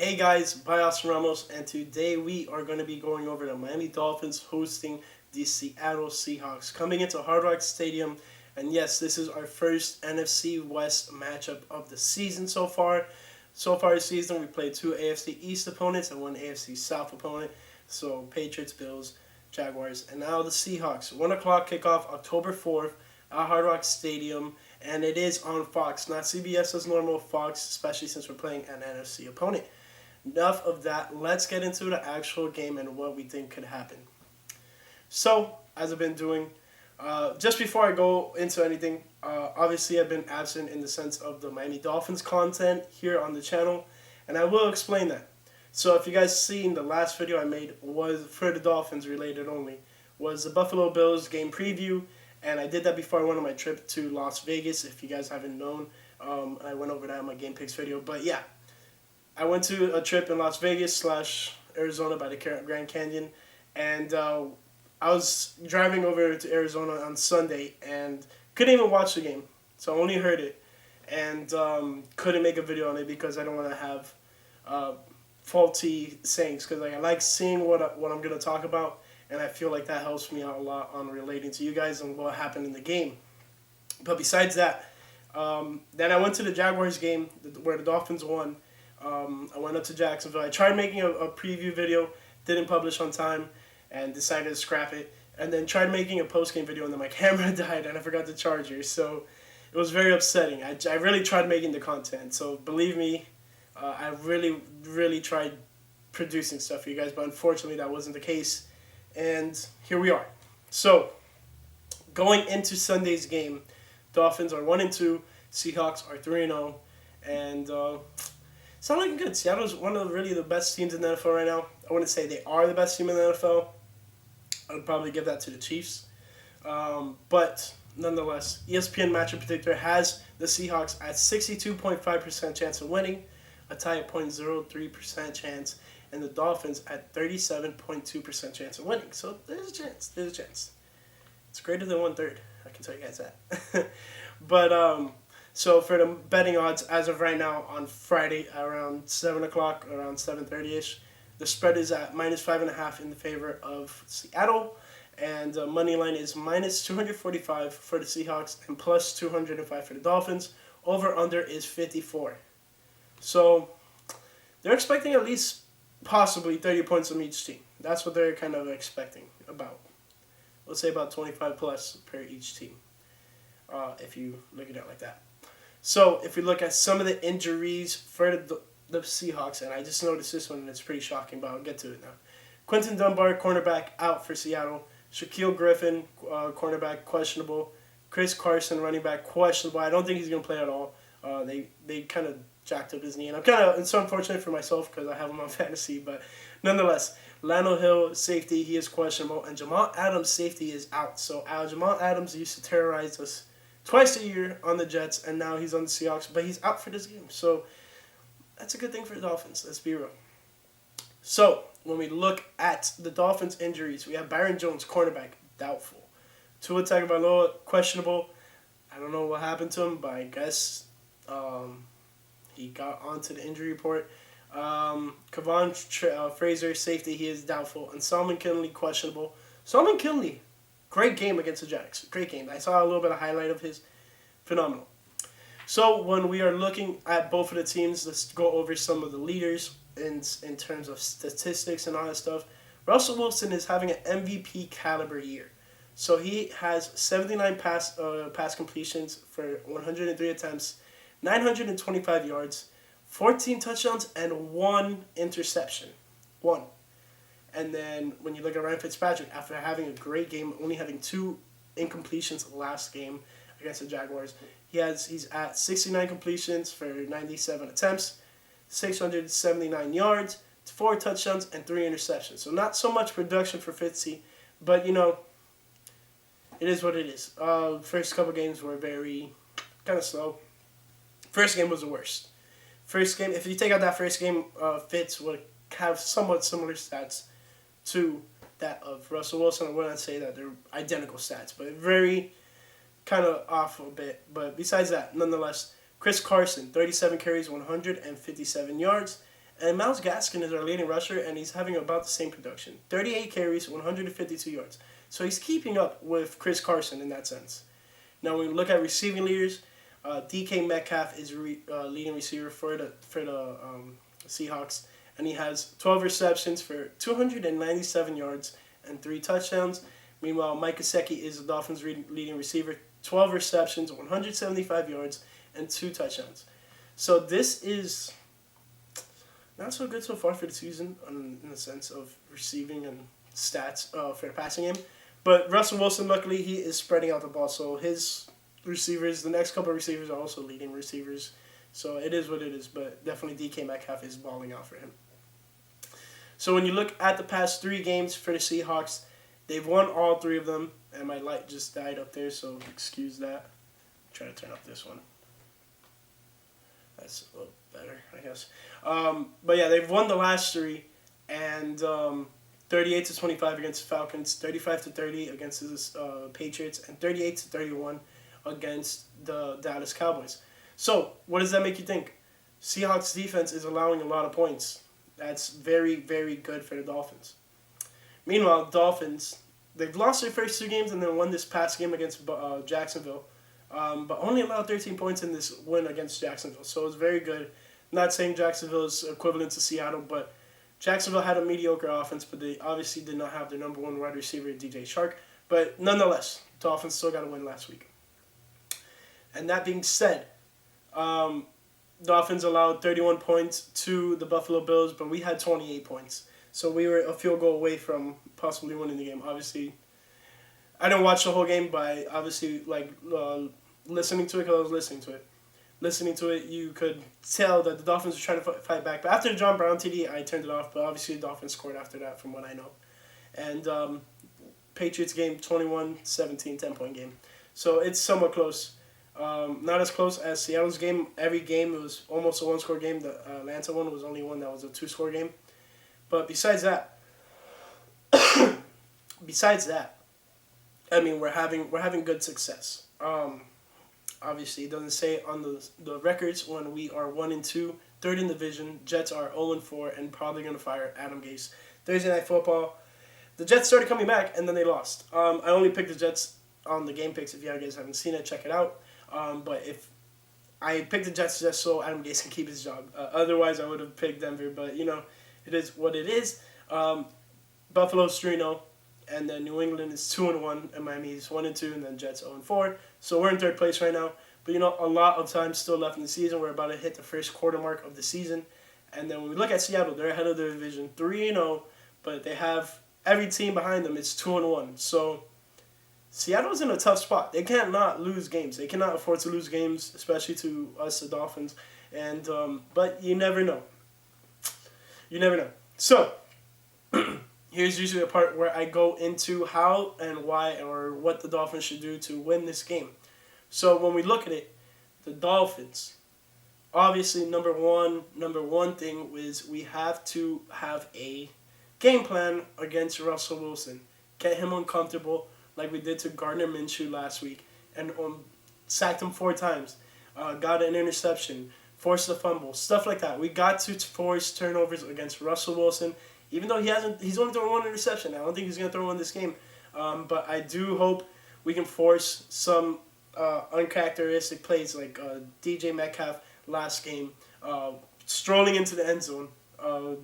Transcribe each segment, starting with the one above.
Hey guys, Bios Ramos, and today we are going to be going over the Miami Dolphins hosting the Seattle Seahawks coming into Hard Rock Stadium. And yes, this is our first NFC West matchup of the season so far. So far this season, we played two AFC East opponents and one AFC South opponent. So Patriots, Bills, Jaguars, and now the Seahawks. 1 o'clock kickoff, October 4th at Hard Rock Stadium. And it is on Fox, not CBS as normal, Fox, especially since we're playing an NFC opponent. Enough of that. Let's get into the actual game and what we think could happen. So, as I've been doing, just before I go into anything, obviously I've been absent in the sense of the Miami Dolphins content here on the channel, and I will explain that. So if you guys seen the last video I made was for the Dolphins related only, was the Buffalo Bills game preview, and I did that before I went on my trip to Las Vegas. If you guys haven't known, I went over that in my game picks video, but yeah. I went to a trip in Las Vegas / Arizona by the Grand Canyon, and I was driving over to Arizona on Sunday and couldn't even watch the game, so I only heard it, and couldn't make a video on it because I don't want to have faulty sayings, because I like seeing what I'm going to talk about, and I feel like that helps me out a lot on relating to you guys and what happened in the game. But besides that, then I went to the Jaguars game where the Dolphins won. I went up to Jacksonville. I tried making a preview video, didn't publish on time, and decided to scrap it. And then tried making a post-game video, and then my camera died, and I forgot the charger. So it was very upsetting. I really tried making the content. So believe me, I really tried producing stuff for you guys, but unfortunately that wasn't the case. And here we are. So going into Sunday's game, Dolphins are 1-2, Seahawks are 3-0, and it's not looking good. Seattle's one of really the best teams in the NFL right now. I wouldn't say they are the best team in the NFL. I would probably give that to the Chiefs. But nonetheless, ESPN Matchup Predictor has the Seahawks at 62.5% chance of winning, a tie at 0.03% chance, and the Dolphins at 37.2% chance of winning. So there's a chance. It's greater than 1/3. I can tell you guys that. But so for the betting odds, as of right now on Friday around 7 o'clock, around 7:30ish, the spread is at -5.5 in the favor of Seattle, and money line is -245 for the Seahawks and +205 for the Dolphins. Over under is 54. So they're expecting at least possibly 30 points from each team. That's what they're kind of expecting about. Let's say about 25 plus per each team, if you look at it like that. So if we look at some of the injuries for the Seahawks, and I just noticed this one and it's pretty shocking, but I'll get to it now. Quentin Dunbar, cornerback, out for Seattle. Shaquille Griffin, cornerback, questionable. Chris Carson, running back, questionable. I don't think he's going to play at all. They kind of jacked up his knee, and it's so unfortunate for myself because I have him on fantasy, but nonetheless, Lano Hill, safety, he is questionable, and Jamal Adams, safety, is out. So Jamal Adams used to terrorize us twice a year on the Jets, and now he's on the Seahawks, but he's out for this game. So that's a good thing for the Dolphins, let's be real. So when we look at the Dolphins' injuries, we have Byron Jones, cornerback, doubtful. Tua Tagovailoa, questionable. I don't know what happened to him, but I guess he got onto the injury report. Kavon Fraser, safety, he is doubtful. And Solomon Kinley, questionable. Solomon Kinley, great game against the Jags. Great game. I saw a little bit of highlight of his. Phenomenal. So when we are looking at both of the teams, let's go over some of the leaders in terms of statistics and all that stuff. Russel Wilson is having an MVP caliber year. So he has 79 pass completions for 103 attempts, 925 yards, 14 touchdowns, and 1 interception. 1. And then when you look at Ryan Fitzpatrick, after having a great game, only having 2 incompletions last game against the Jaguars, he's at 69 completions for 97 attempts, 679 yards, 4 touchdowns, and 3 interceptions. So not so much production for Fitzy, but it is what it is. First couple games were very kind of slow. First game was the worst. First game, if you take out that first game, Fitz would have somewhat similar stats to that of Russell Wilson. I wouldn't say that they're identical stats, but very kind of off a bit. But besides that, nonetheless, Chris Carson, 37 carries, 157 yards, And Myles Gaskin is our leading rusher, and he's having about the same production. 38 carries, 152 yards. So he's keeping up with Chris Carson in that sense. Now, when we look at receiving leaders, DK Metcalf is leading receiver for the Seahawks, and he has 12 receptions for 297 yards and 3 touchdowns. Meanwhile, Mike Gesicki is the Dolphins' leading receiver, 12 receptions, 175 yards, and 2 touchdowns. So this is not so good so far for the season in the sense of receiving and stats for the passing game. But Russell Wilson, luckily, he is spreading out the ball. So his receivers, the next couple of receivers are also leading receivers. So it is what it is. But definitely DK Metcalf is balling out for him. So when you look at the past 3 games for the Seahawks, they've won all 3 of them. And my light just died up there, so excuse that. Try to turn up this one. That's a little better, I guess. But yeah, they've won the last 3, and 38-25 against the Falcons, 35-30 against the Patriots, and 38-31 against the Dallas Cowboys. So what does that make you think? Seahawks defense is allowing a lot of points. That's very, very good for the Dolphins. Meanwhile, Dolphins, they've lost their first 2 games and then won this past game against Jacksonville. But only allowed 13 points in this win against Jacksonville. So it's very good. Not saying Jacksonville is equivalent to Seattle, but Jacksonville had a mediocre offense, but they obviously did not have their number 1 wide receiver, DJ Chark. But nonetheless, Dolphins still got a win last week. And that being said, Dolphins allowed 31 points to the Buffalo Bills, but we had 28 points. So we were a field goal away from possibly winning the game. Obviously, I didn't watch the whole game, but I obviously listening to it because I was listening to it. Listening to it, you could tell that the Dolphins were trying to fight back. But after the John Brown TD, I turned it off. But obviously, the Dolphins scored after that, from what I know. And Patriots game, 21-17, 10-point game. So it's somewhat close. Not as close as Seattle's game. Every game, it was almost a 1-score game. The Atlanta one was only one that was a 2-score game. But besides that, I mean, we're having good success. Obviously, it doesn't say on the records when we are 1-2, 3rd in the division. Jets are 0-4 and probably gonna fire Adam Gase. Thursday Night Football, the Jets started coming back and then they lost. I only picked the Jets on the game picks. If you guys haven't seen it, check it out. But if I picked the Jets just so Adam Gase can keep his job, otherwise I would have picked Denver. But it is what it is. Buffalo's 3-0. And then New England is 2-1, and Miami is 1-2, and then Jets 0-4. So we're in 3rd place right now. But a lot of time still left in the season. We're about to hit the first quarter mark of the season. And then when we look at Seattle, they're ahead of their division, 3-0, but they have every team behind them is 2-1. So Seattle's in a tough spot. They can't not lose games. They cannot afford to lose games, especially to us, the Dolphins. And but you never know. You never know. So here's usually the part where I go into how and why or what the Dolphins should do to win this game. So when we look at it, the Dolphins, obviously number one thing is we have to have a game plan against Russell Wilson. Get him uncomfortable like we did to Gardner Minshew last week and sacked him 4 times. Got an interception, forced a fumble, stuff like that. We got to force turnovers against Russell Wilson. Even though he's only thrown 1 interception. I don't think he's going to throw one this game. But I do hope we can force some uncharacteristic plays like DJ Metcalf last game, strolling into the end zone.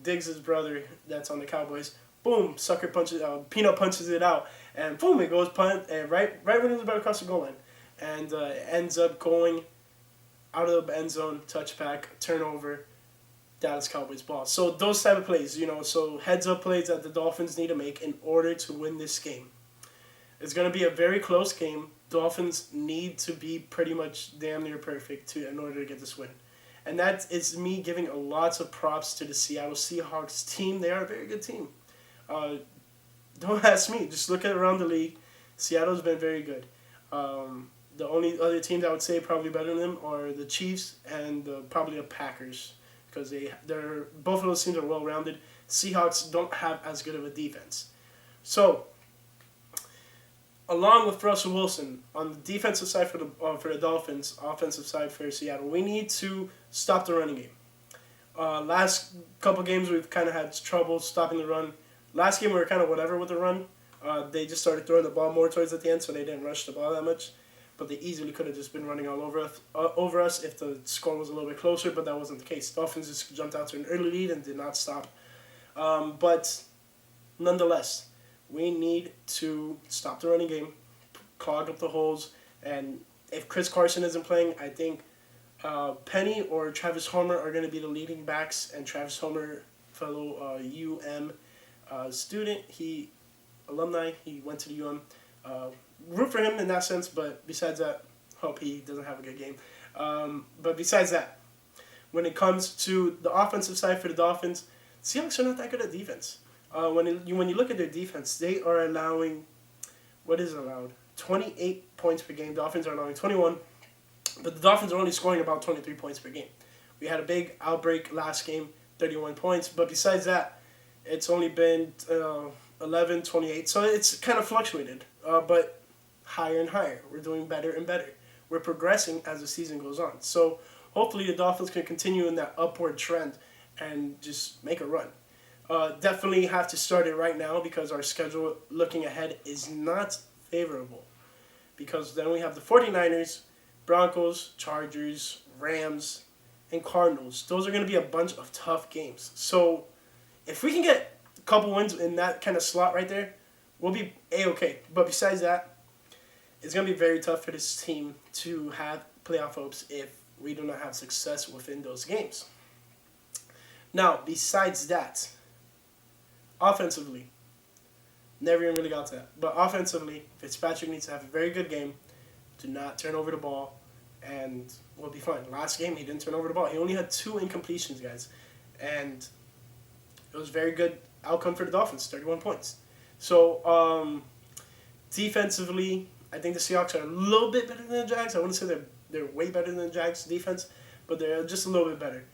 Diggs' brother that's on the Cowboys, boom, sucker punches, peanut punches it out, and boom, it goes punt, and right when he was about to cross the goal line, and ends up going out of the end zone, touchback, turnover, Dallas Cowboys ball. So those type of plays, so heads up plays that the Dolphins need to make in order to win this game. It's going to be a very close game. Dolphins need to be pretty much damn near perfect in order to get this win. And that is me giving lots of props to the Seattle Seahawks team. They are a very good team. Don't ask me. Just look at around the league. Seattle's been very good. The only other teams I would say probably better than them are the Chiefs and probably the Packers, because they're both of those teams are well-rounded. Seahawks don't have as good of a defense. So, along with Russell Wilson, on the defensive side for the Dolphins, offensive side for Seattle, we need to stop the running game. Last couple games we've kind of had trouble stopping the run. Last game we were kind of whatever with the run. They just started throwing the ball more towards at the end, so they didn't rush the ball that much. But they easily could have just been running all over us if the score was a little bit closer, but that wasn't the case. Dolphins just jumped out to an early lead and did not stop. But nonetheless, we need to stop the running game, clog up the holes, and if Chris Carson isn't playing, I think Penny or Travis Homer are going to be the leading backs, and Travis Homer, fellow student, alumni, he went to the root for him in that sense, but besides that, hope he doesn't have a good game. But besides that, when it comes to the offensive side for the Dolphins, Seahawks are not that good at defense. When you look at their defense, they are allowing, what is allowed? 28 points per game. Dolphins are allowing 21, but the Dolphins are only scoring about 23 points per game. We had a big outbreak last game, 31 points, but besides that, it's only been 11, 28, so it's kind of fluctuated, but higher and higher. We're doing better and better. We're progressing as the season goes on. So hopefully the Dolphins can continue in that upward trend and just make a run. Definitely have to start it right now because our schedule looking ahead is not favorable. Because then we have the 49ers, Broncos, Chargers, Rams, and Cardinals. Those are going to be a bunch of tough games. So if we can get a couple wins in that kind of slot right there, we'll be A-okay. But besides that, it's going to be very tough for this team to have playoff hopes if we do not have success within those games. Now, besides that, offensively, never even really got to that. But offensively, Fitzpatrick needs to have a very good game, do not turn over the ball, and we'll be fine. Last game, he didn't turn over the ball. He only had 2 incompletions, guys. And it was a very good outcome for the Dolphins, 31 points. So, defensively, I think the Seahawks are a little bit better than the Jags. I wouldn't say they're way better than the Jags' defense, but they're just a little bit better.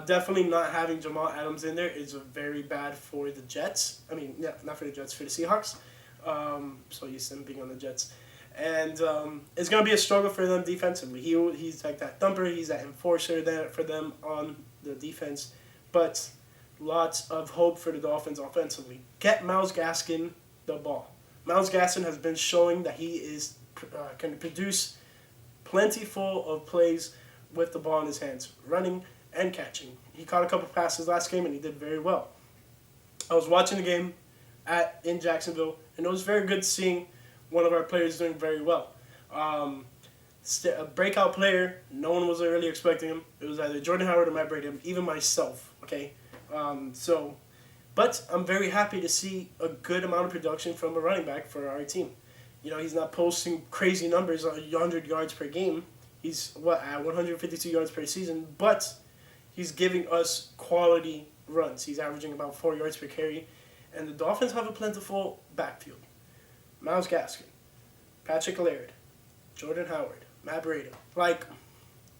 Definitely not having Jamal Adams in there is very bad for the Jets. I mean, yeah, not for the Jets, for the Seahawks. So used to him being on the Jets. And it's going to be a struggle for them defensively. He's like that thumper. He's that enforcer there for them on the defense. But lots of hope for the Dolphins offensively. Get Myles Gaskin the ball. Myles Gaskin has been showing that he can produce plentiful of plays with the ball in his hands, running and catching. He caught a couple passes last game and he did very well. I was watching the game in Jacksonville, and it was very good seeing one of our players doing very well. A breakout player, no one was really expecting him. It was either Jordan Howard or Matt Brady, even myself, okay? But I'm very happy to see a good amount of production from a running back for our team. You know, he's not posting crazy numbers, 100 yards per game. He's, at 152 yards per season, but he's giving us quality runs. He's averaging about 4 yards per carry. And the Dolphins have a plentiful backfield. Myles Gaskin, Patrick Laird, Jordan Howard, Matt Breda. Like,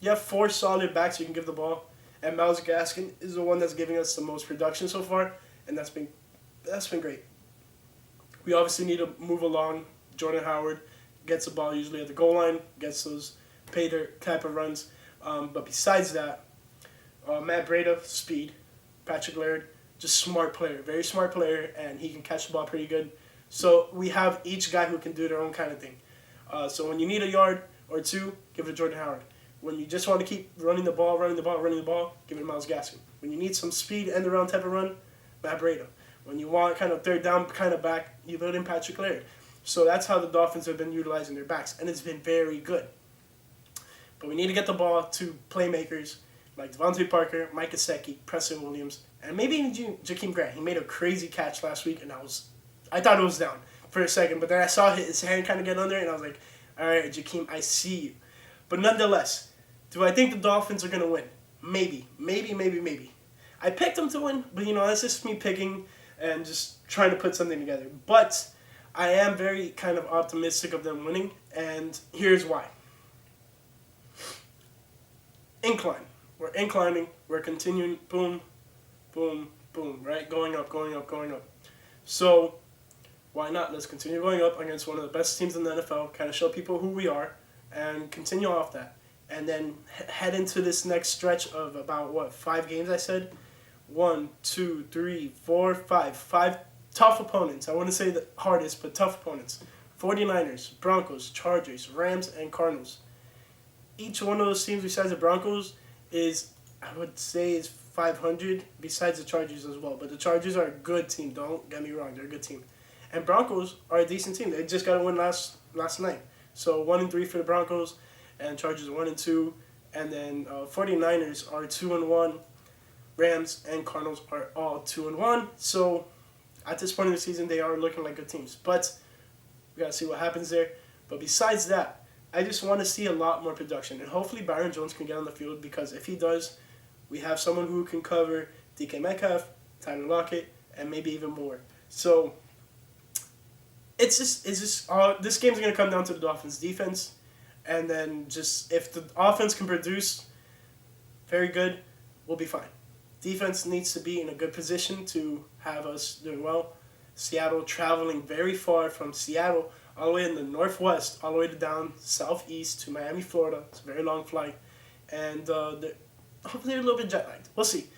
you have 4 solid backs you can give the ball. And Myles Gaskin is the one that's giving us the most production so far. And that's been great. We obviously need to move along. Jordan Howard gets the ball usually at the goal line, gets those pay dirt type of runs. But besides that, Matt Breda, speed. Patrick Laird, just smart player. Very smart player, and he can catch the ball pretty good. So we have each guy who can do their own kind of thing. So when you need a yard or 2, give it to Jordan Howard. When you just want to keep running the ball, give it to Myles Gaskin. When you need some speed, end-around type of run, Matt Breda. When you want kind of third down kind of back, you put in Patrick Laird. So that's how the Dolphins have been utilizing their backs, and it's been very good. But we need to get the ball to playmakers like Devontae Parker, Mike Gesicki, Preston Williams, and maybe even Jakeem Grant. He made a crazy catch last week, and I thought it was down for a second, but then I saw his hand kind of get under, and I was like, all right, Jakeem, I see you. But nonetheless, do I think the Dolphins are going to win? Maybe. I picked them to win, but, that's just me picking and just trying to put something together. But I am very kind of optimistic of them winning, and here's why. Incline. We're inclining. We're continuing. Boom, boom, boom, right? Going up. So why not? Let's continue going up against one of the best teams in the NFL, kind of show people who we are, and continue off that. and then head into this next stretch of about 5 games. I said 1, 2, 3, 4, 5. 5 tough opponents. I wouldn't say the hardest, but tough opponents. 49ers, Broncos, Chargers, Rams, and Cardinals. Each one of those teams besides the Broncos is, I would say, is 500, besides the Chargers as well. But the Chargers are a good team, don't get me wrong, they're a good team. And Broncos are a decent team. They just got to win last night. So 1-3 for the Broncos, and Chargers 1-2. And then 49ers are 2-1. Rams and Cardinals are all 2-1. So at this point in the season, they are looking like good teams. But we got to see what happens there. But besides that, I just want to see a lot more production. And hopefully Byron Jones can get on the field, because if he does, we have someone who can cover DK Metcalf, Tyler Lockett, and maybe even more. So it's just this game's going to come down to the Dolphins' defense. And then just if the offense can produce very good, we'll be fine. Defense needs to be in a good position to have us doing well. Seattle traveling very far from Seattle all the way in the northwest, all the way down southeast to Miami, Florida. It's a very long flight. And hopefully they're a little bit jet lagged. We'll see.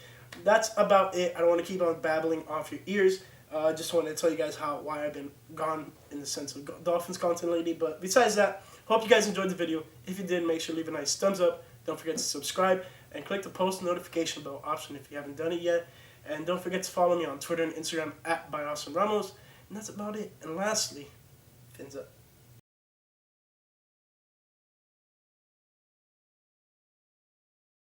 That's about it. I don't want to keep on babbling off your ears. I just wanted to tell you guys why I've been gone in the sense of Dolphins content lately. But besides that, hope you guys enjoyed the video. If you did, make sure to leave a nice thumbs up. Don't forget to subscribe and click the post notification bell option if you haven't done it yet. And don't forget to follow me on Twitter and Instagram @ByAwesomeRamos. And that's about it. And lastly, fins up.